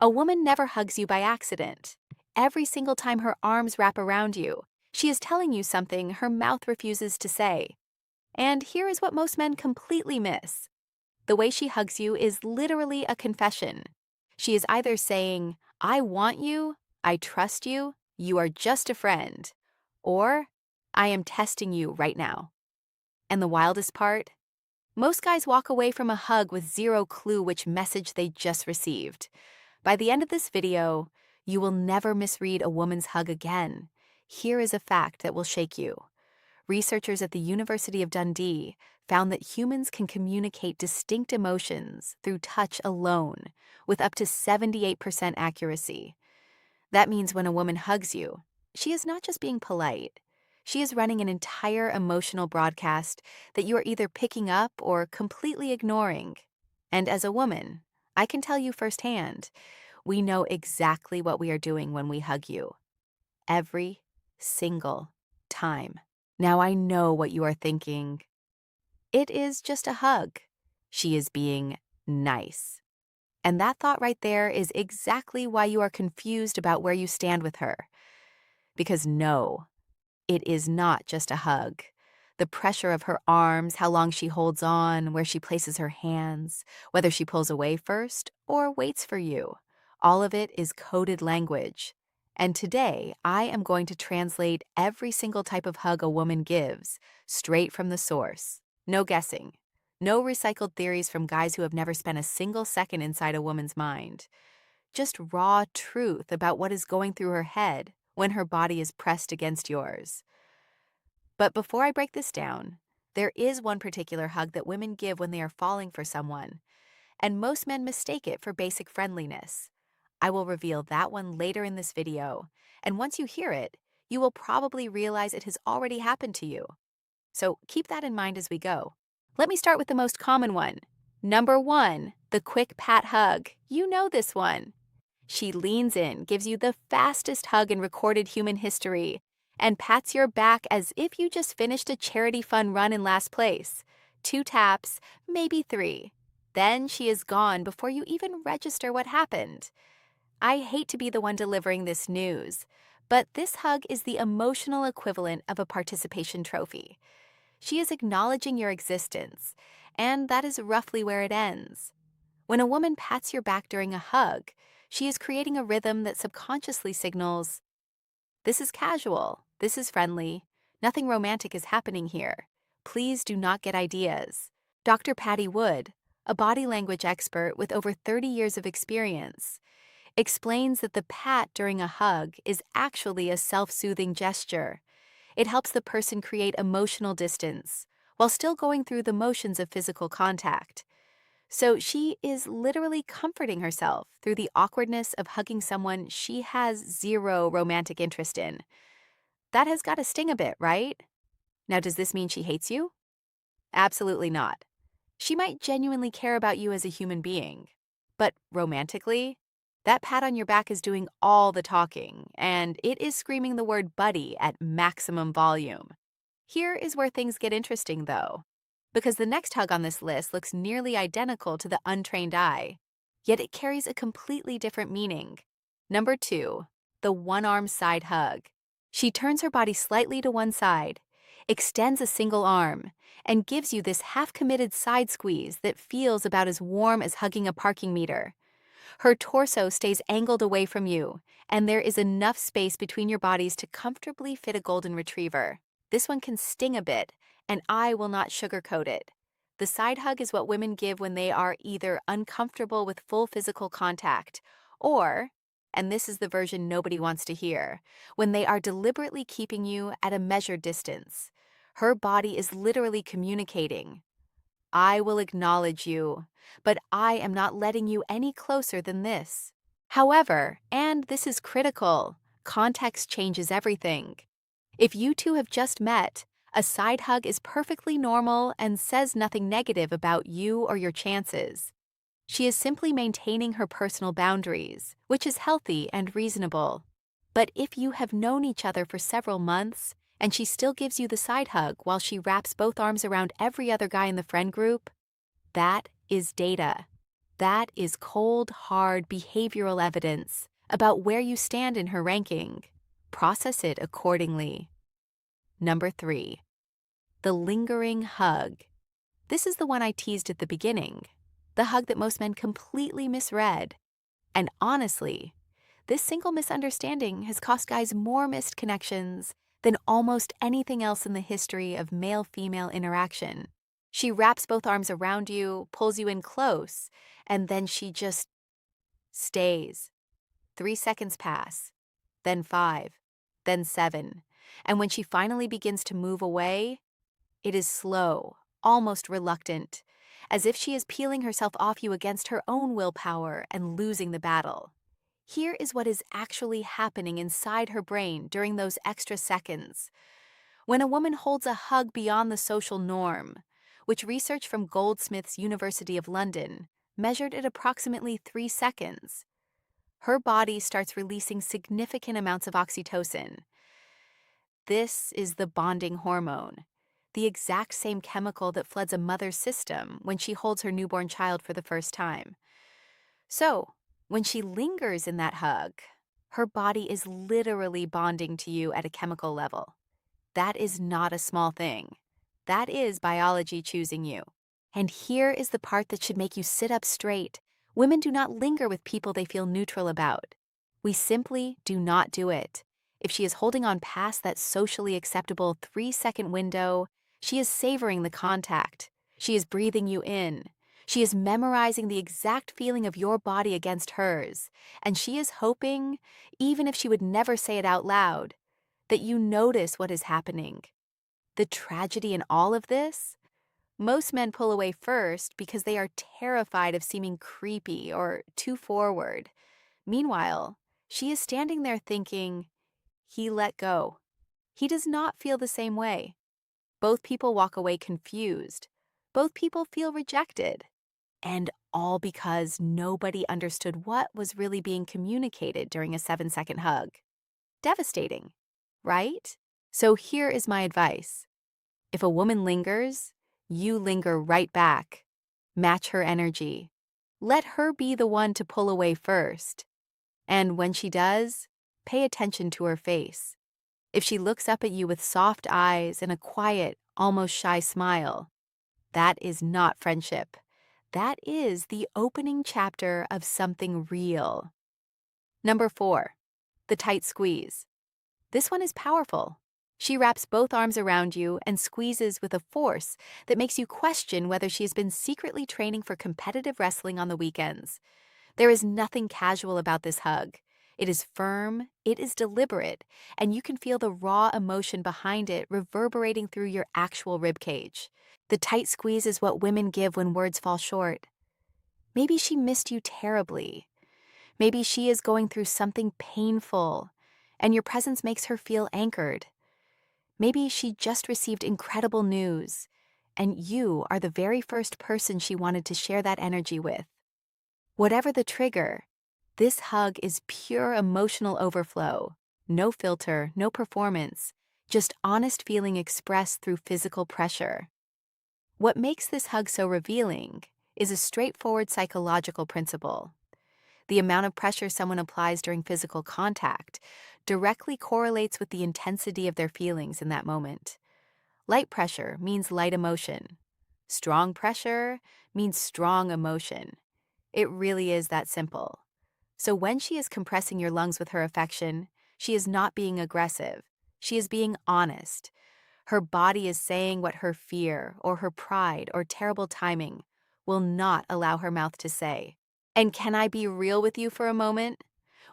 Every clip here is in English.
A woman never hugs you by accident. Every single time her arms wrap around you, she is telling you something her mouth refuses to say. And here is what most men completely miss. The way she hugs you is literally a confession. She is either saying, "I want you, I trust you, you are just a friend," or "I am testing you right now." And the wildest part? Most guys walk away from a hug with zero clue which message they just received. By the end of this video, you will never misread a woman's hug again. Here is a fact that will shake you. Researchers at the University of Dundee found that humans can communicate distinct emotions through touch alone with up to 78% accuracy. That means when a woman hugs you, she is not just being polite. She is running an entire emotional broadcast that you are either picking up or completely ignoring. And as a woman, I can tell you firsthand, we know exactly what we are doing when we hug you. Every single time. Now I know what you are thinking. It is just a hug. She is being nice. And that thought right there is exactly why you are confused about where you stand with her. Because no, it is not just a hug. The pressure of her arms, how long she holds on, where she places her hands, whether she pulls away first or waits for you, all of it is coded language. And today, I am going to translate every single type of hug a woman gives straight from the source. No guessing. No recycled theories from guys who have never spent a single second inside a woman's mind. Just raw truth about what is going through her head when her body is pressed against yours. But before I break this down, there is one particular hug that women give when they are falling for someone, and most men mistake it for basic friendliness. I will reveal that one later in this video, and once you hear it, you will probably realize it has already happened to you. So keep that in mind as we go. Let me start with the most common one. Number 1, the quick pat hug. You know this one. She leans in, gives you the fastest hug in recorded human history, and pats your back as if you just finished a charity fun run in last place. 2 taps, maybe 3. Then she is gone before you even register what happened. I hate to be the one delivering this news, but this hug is the emotional equivalent of a participation trophy. She is acknowledging your existence, and that is roughly where it ends. When a woman pats your back during a hug, she is creating a rhythm that subconsciously signals, "This is casual, this is friendly, nothing romantic is happening here. Please do not get ideas." Dr. Patty Wood, a body language expert with over 30 years of experience, explains that the pat during a hug is actually a self-soothing gesture. It helps the person create emotional distance while still going through the motions of physical contact. So she is literally comforting herself through the awkwardness of hugging someone she has zero romantic interest in. That has got to sting a bit, right? Now, does this mean she hates you? Absolutely not. She might genuinely care about you as a human being. But romantically, that pat on your back is doing all the talking, and it is screaming the word buddy at maximum volume. Here is where things get interesting, though, because the next hug on this list looks nearly identical to the untrained eye, yet it carries a completely different meaning. Number 2, the one-arm side hug. She turns her body slightly to one side, extends a single arm, and gives you this half-committed side squeeze that feels about as warm as hugging a parking meter. Her torso stays angled away from you, and there is enough space between your bodies to comfortably fit a golden retriever. This one can sting a bit, and I will not sugarcoat it. The side hug is what women give when they are either uncomfortable with full physical contact, or, and this is the version nobody wants to hear, when they are deliberately keeping you at a measured distance. Her body is literally communicating. I will acknowledge you, but I am not letting you any closer than this. However, and this is critical, context changes everything. If you two have just met, a side hug is perfectly normal and says nothing negative about you or your chances. She is simply maintaining her personal boundaries, which is healthy and reasonable. But if you have known each other for several months, and she still gives you the side hug while she wraps both arms around every other guy in the friend group, that is data. That is cold, hard behavioral evidence about where you stand in her ranking. Process it accordingly. Number 3, the lingering hug. This is the one I teased at the beginning, the hug that most men completely misread. And honestly, this single misunderstanding has cost guys more missed connections than almost anything else in the history of male-female interaction. She wraps both arms around you, pulls you in close, and then she just stays. 3 seconds pass, then 5, then 7. And when she finally begins to move away, it is slow, almost reluctant, as if she is peeling herself off you against her own willpower and losing the battle. Here is what is actually happening inside her brain during those extra seconds. When a woman holds a hug beyond the social norm, which research from Goldsmiths University of London measured at approximately 3 seconds, her body starts releasing significant amounts of oxytocin. This is the bonding hormone, the exact same chemical that floods a mother's system when she holds her newborn child for the first time. So, when she lingers in that hug, her body is literally bonding to you at a chemical level. That is not a small thing. That is biology choosing you. And here is the part that should make you sit up straight. Women do not linger with people they feel neutral about. We simply do not do it. If she is holding on past that socially acceptable 3-second window, she is savoring the contact. She is breathing you in. She is memorizing the exact feeling of your body against hers. And she is hoping, even if she would never say it out loud, that you notice what is happening. The tragedy in all of this? Most men pull away first because they are terrified of seeming creepy or too forward. Meanwhile, she is standing there thinking, he let go. He does not feel the same way. Both people walk away confused. Both people feel rejected. And all because nobody understood what was really being communicated during a 7-second hug. Devastating, right? So here is my advice. If a woman lingers, you linger right back. Match her energy. Let her be the one to pull away first. And when she does, pay attention to her face. If she looks up at you with soft eyes and a quiet, almost shy smile, that is not friendship. That is the opening chapter of something real. Number 4, the tight squeeze. This one is powerful. She wraps both arms around you and squeezes with a force that makes you question whether she has been secretly training for competitive wrestling on the weekends. There is nothing casual about this hug. It is firm, it is deliberate, and you can feel the raw emotion behind it reverberating through your actual ribcage. The tight squeeze is what women give when words fall short. Maybe she missed you terribly. Maybe she is going through something painful, and your presence makes her feel anchored. Maybe she just received incredible news, and you are the very first person she wanted to share that energy with. Whatever the trigger, this hug is pure emotional overflow. No filter, no performance, just honest feeling expressed through physical pressure. What makes this hug so revealing is a straightforward psychological principle. The amount of pressure someone applies during physical contact directly correlates with the intensity of their feelings in that moment. Light pressure means light emotion. Strong pressure means strong emotion. It really is that simple. So when she is compressing your lungs with her affection, she is not being aggressive. She is being honest. Her body is saying what her fear or her pride or terrible timing will not allow her mouth to say. And can I be real with you for a moment?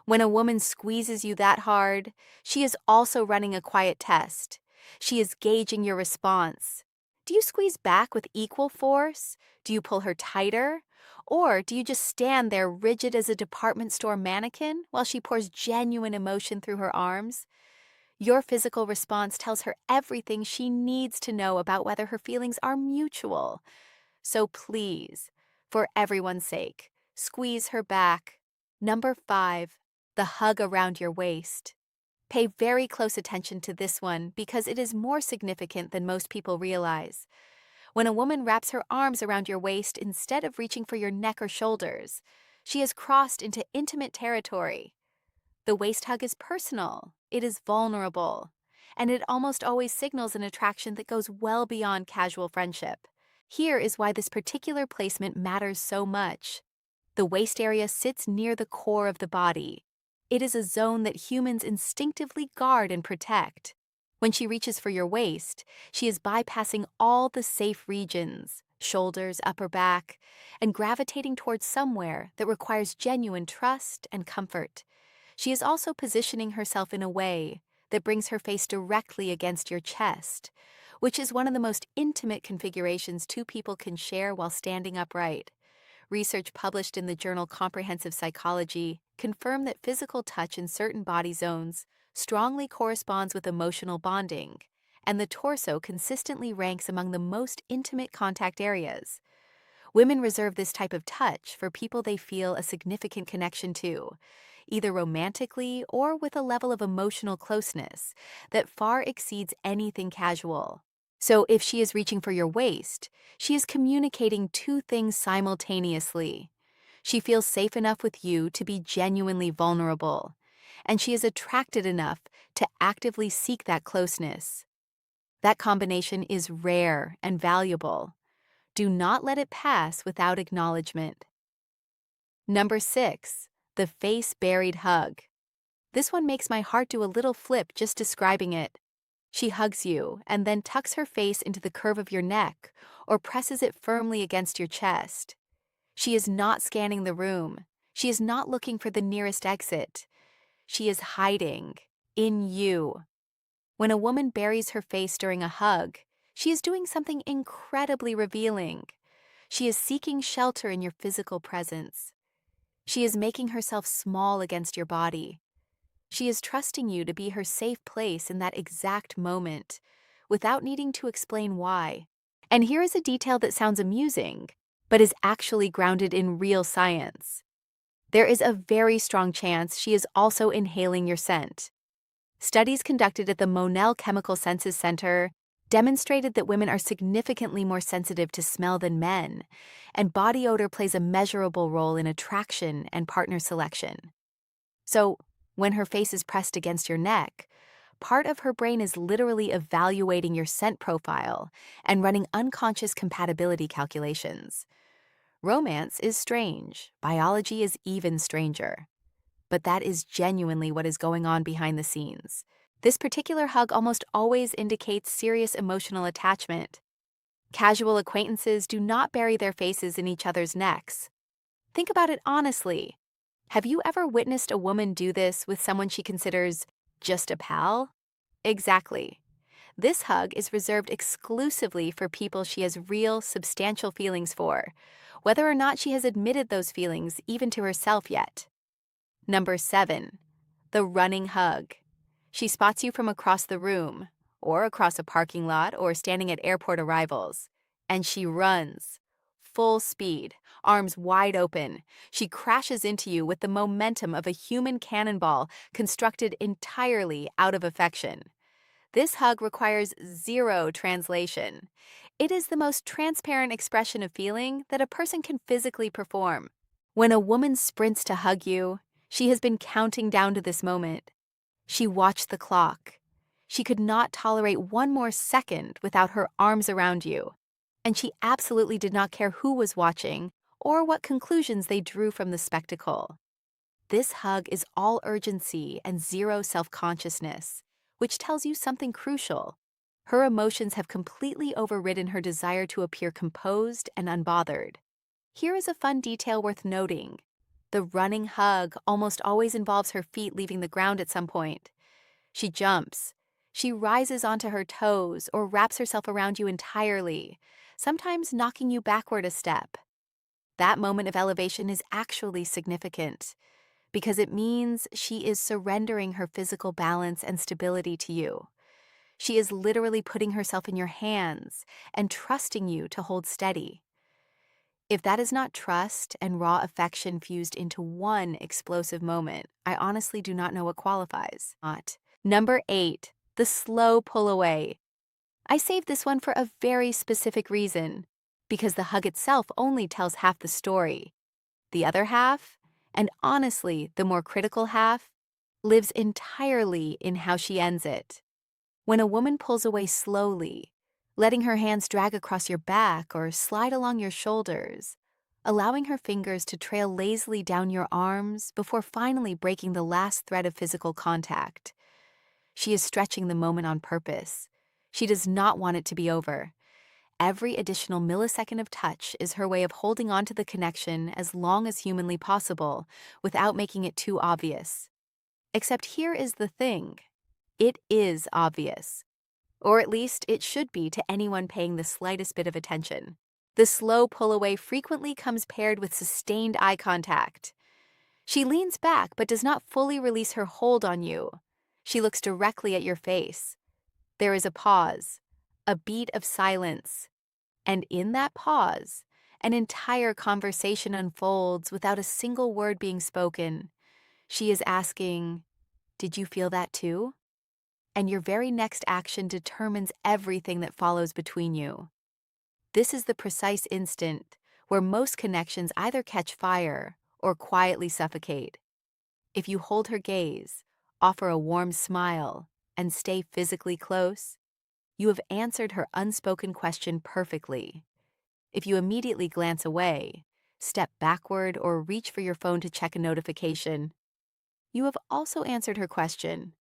When a woman squeezes you that hard, she is also running a quiet test. She is gauging your response. Do you squeeze back with equal force? Do you pull her tighter? Or do you just stand there rigid as a department store mannequin while she pours genuine emotion through her arms? Your physical response tells her everything she needs to know about whether her feelings are mutual. So please, for everyone's sake, squeeze her back. Number 5, the hug around your waist. Pay very close attention to this one because it is more significant than most people realize. When a woman wraps her arms around your waist instead of reaching for your neck or shoulders, she has crossed into intimate territory. The waist hug is personal, it is vulnerable, and it almost always signals an attraction that goes well beyond casual friendship. Here is why this particular placement matters so much. The waist area sits near the core of the body. It is a zone that humans instinctively guard and protect. When she reaches for your waist, she is bypassing all the safe regions, shoulders, upper back, and gravitating towards somewhere that requires genuine trust and comfort. She is also positioning herself in a way that brings her face directly against your chest, which is one of the most intimate configurations two people can share while standing upright. Research published in the journal Comprehensive Psychology confirmed that physical touch in certain body zones strongly corresponds with emotional bonding, and the torso consistently ranks among the most intimate contact areas. Women reserve this type of touch for people they feel a significant connection to, either romantically or with a level of emotional closeness that far exceeds anything casual. So if she is reaching for your waist, she is communicating two things simultaneously. She feels safe enough with you to be genuinely vulnerable, and she is attracted enough to actively seek that closeness. That combination is rare and valuable. Do not let it pass without acknowledgement. Number 6, the face-buried hug. This one makes my heart do a little flip just describing it. She hugs you and then tucks her face into the curve of your neck or presses it firmly against your chest. She is not scanning the room. She is not looking for the nearest exit. She is hiding in you. When a woman buries her face during a hug, she is doing something incredibly revealing. She is seeking shelter in your physical presence. She is making herself small against your body. She is trusting you to be her safe place in that exact moment, without needing to explain why. And here is a detail that sounds amusing, but is actually grounded in real science. There is a very strong chance she is also inhaling your scent. Studies conducted at the Monell Chemical Senses Center demonstrated that women are significantly more sensitive to smell than men, and body odor plays a measurable role in attraction and partner selection. So, when her face is pressed against your neck, part of her brain is literally evaluating your scent profile and running unconscious compatibility calculations. Romance is strange, biology is even stranger. But that is genuinely what is going on behind the scenes. This particular hug almost always indicates serious emotional attachment. Casual acquaintances do not bury their faces in each other's necks. Think about it honestly. Have you ever witnessed a woman do this with someone she considers just a pal? Exactly. This hug is reserved exclusively for people she has real, substantial feelings for, whether or not she has admitted those feelings even to herself yet. Number 7, the running hug. She spots you from across the room, or across a parking lot, or standing at airport arrivals, and she runs. Full speed, arms wide open, she crashes into you with the momentum of a human cannonball constructed entirely out of affection. This hug requires zero translation. It is the most transparent expression of feeling that a person can physically perform. When a woman sprints to hug you, she has been counting down to this moment. She watched the clock. She could not tolerate one more second without her arms around you. And she absolutely did not care who was watching or what conclusions they drew from the spectacle. This hug is all urgency and zero self-consciousness, which tells you something crucial. Her emotions have completely overridden her desire to appear composed and unbothered. Here is a fun detail worth noting. The running hug almost always involves her feet leaving the ground at some point. She jumps. She rises onto her toes or wraps herself around you entirely, sometimes knocking you backward a step. That moment of elevation is actually significant because it means she is surrendering her physical balance and stability to you. She is literally putting herself in your hands and trusting you to hold steady. If that is not trust and raw affection fused into one explosive moment, I honestly do not know what qualifies. Number 8, the slow pull away. I saved this one for a very specific reason, because the hug itself only tells half the story. The other half, and honestly, the more critical half, lives entirely in how she ends it. When a woman pulls away slowly, letting her hands drag across your back or slide along your shoulders, allowing her fingers to trail lazily down your arms before finally breaking the last thread of physical contact, she is stretching the moment on purpose. She does not want it to be over. Every additional millisecond of touch is her way of holding on to the connection as long as humanly possible without making it too obvious. Except here is the thing. It is obvious. Or at least it should be to anyone paying the slightest bit of attention. The slow pull away frequently comes paired with sustained eye contact. She leans back but does not fully release her hold on you. She looks directly at your face. There is a pause, a beat of silence. And in that pause, an entire conversation unfolds without a single word being spoken. She is asking, "Did you feel that too?" And your very next action determines everything that follows between you. This is the precise instant where most connections either catch fire or quietly suffocate. If you hold her gaze, offer a warm smile, and stay physically close, you have answered her unspoken question perfectly. If you immediately glance away, step backward, or reach for your phone to check a notification, you have also answered her question,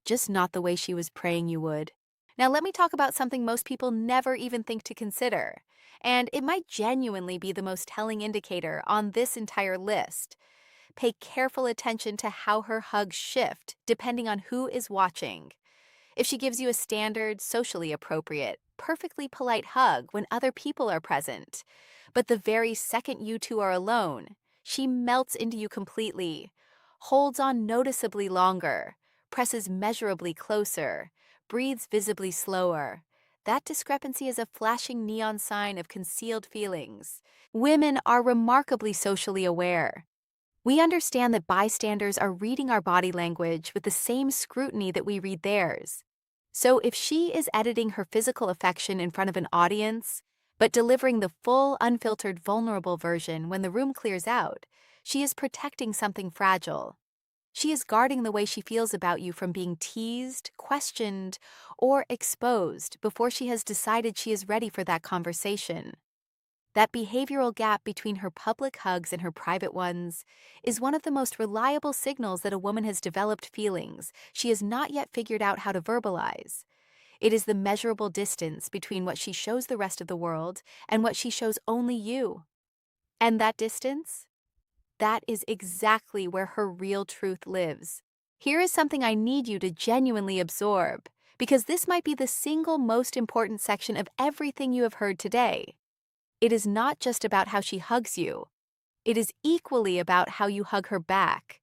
just not the way she was praying you would. Now let me talk about something most people never even think to consider, and it might genuinely be the most telling indicator on this entire list. Pay careful attention to how her hugs shift depending on who is watching. If she gives you a standard, socially appropriate, perfectly polite hug when other people are present, but the very second you two are alone, she melts into you completely, holds on noticeably longer, presses measurably closer, breathes visibly slower. That discrepancy is a flashing neon sign of concealed feelings. Women are remarkably socially aware. We understand that bystanders are reading our body language with the same scrutiny that we read theirs. So if she is editing her physical affection in front of an audience, but delivering the full, unfiltered, vulnerable version when the room clears out, she is protecting something fragile. She is guarding the way she feels about you from being teased, questioned, or exposed before she has decided she is ready for that conversation. That behavioral gap between her public hugs and her private ones is one of the most reliable signals that a woman has developed feelings she has not yet figured out how to verbalize. It is the measurable distance between what she shows the rest of the world and what she shows only you. And that distance? That is exactly where her real truth lives. Here is something I need you to genuinely absorb, because this might be the single most important section of everything you have heard today. It is not just about how she hugs you. It is equally about how you hug her back.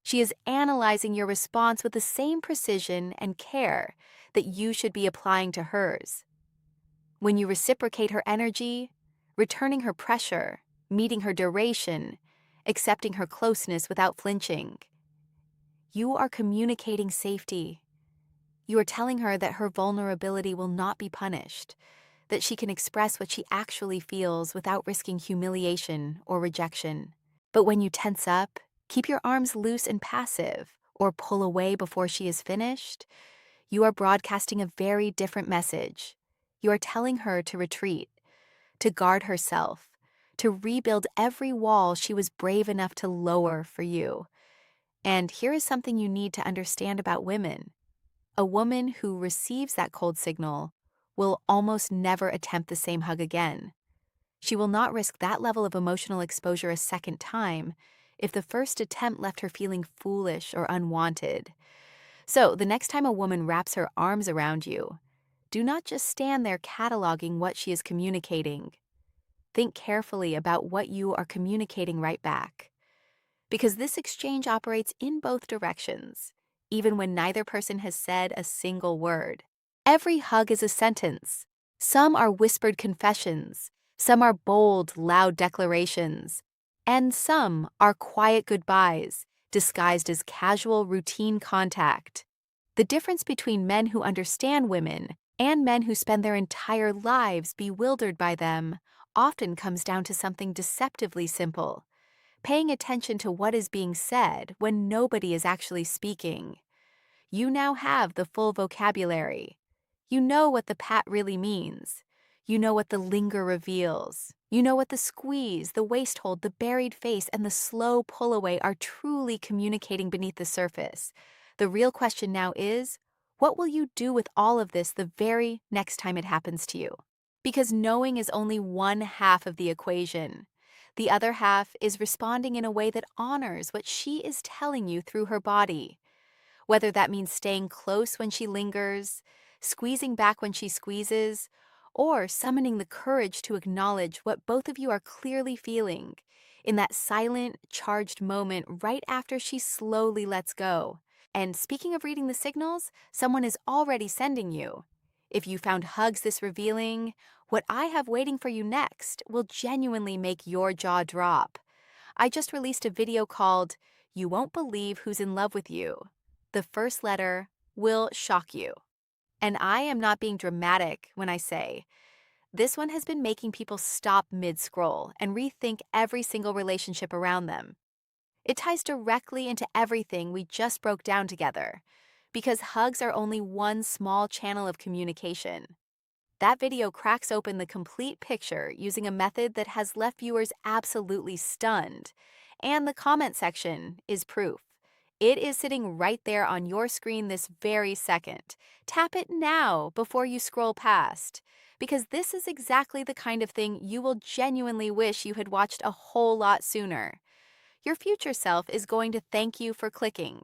She is analyzing your response with the same precision and care that you should be applying to hers. When you reciprocate her energy, returning her pressure, meeting her duration, accepting her closeness without flinching, you are communicating safety. You are telling her that her vulnerability will not be punished, that she can express what she actually feels without risking humiliation or rejection. But when you tense up, keep your arms loose and passive, or pull away before she is finished, you are broadcasting a very different message. You are telling her to retreat, to guard herself, to rebuild every wall she was brave enough to lower for you. And here is something you need to understand about women. A woman who receives that cold signal will almost never attempt the same hug again. She will not risk that level of emotional exposure a second time if the first attempt left her feeling foolish or unwanted. So, the next time a woman wraps her arms around you, do not just stand there cataloging what she is communicating. Think carefully about what you are communicating right back. Because this exchange operates in both directions, even when neither person has said a single word. Every hug is a sentence. Some are whispered confessions, some are bold, loud declarations, and some are quiet goodbyes, disguised as casual, routine contact. The difference between men who understand women And men who spend their entire lives bewildered by them often comes down to something deceptively simple: paying attention to what is being said when nobody is actually speaking. You now have the full vocabulary. You know what the pat really means. You know what the linger reveals. You know what the squeeze, the waist hold, the buried face, and the slow pull away are truly communicating beneath the surface. The real question now is, what will you do with all of this the very next time it happens to you? Because knowing is only one half of the equation. The other half is responding in a way that honors what she is telling you through her body. Whether that means staying close when she lingers, squeezing back when she squeezes, or summoning the courage to acknowledge what both of you are clearly feeling in that silent, charged moment right after she slowly lets go. And speaking of reading the signals, someone is already sending you. If you found hugs this revealing, what I have waiting for you next will genuinely make your jaw drop. I just released a video called "You Won't Believe Who's in Love with You." The first letter will shock you. And I am not being dramatic when I say this one has been making people stop mid-scroll and rethink every single relationship around them. It ties directly into everything we just broke down together, because hugs are only one small channel of communication. That video cracks open the complete picture using a method that has left viewers absolutely stunned. And the comment section is proof. It is sitting right there on your screen this very second. Tap it now before you scroll past, because this is exactly the kind of thing you will genuinely wish you had watched a whole lot sooner. Your future self is going to thank you for clicking.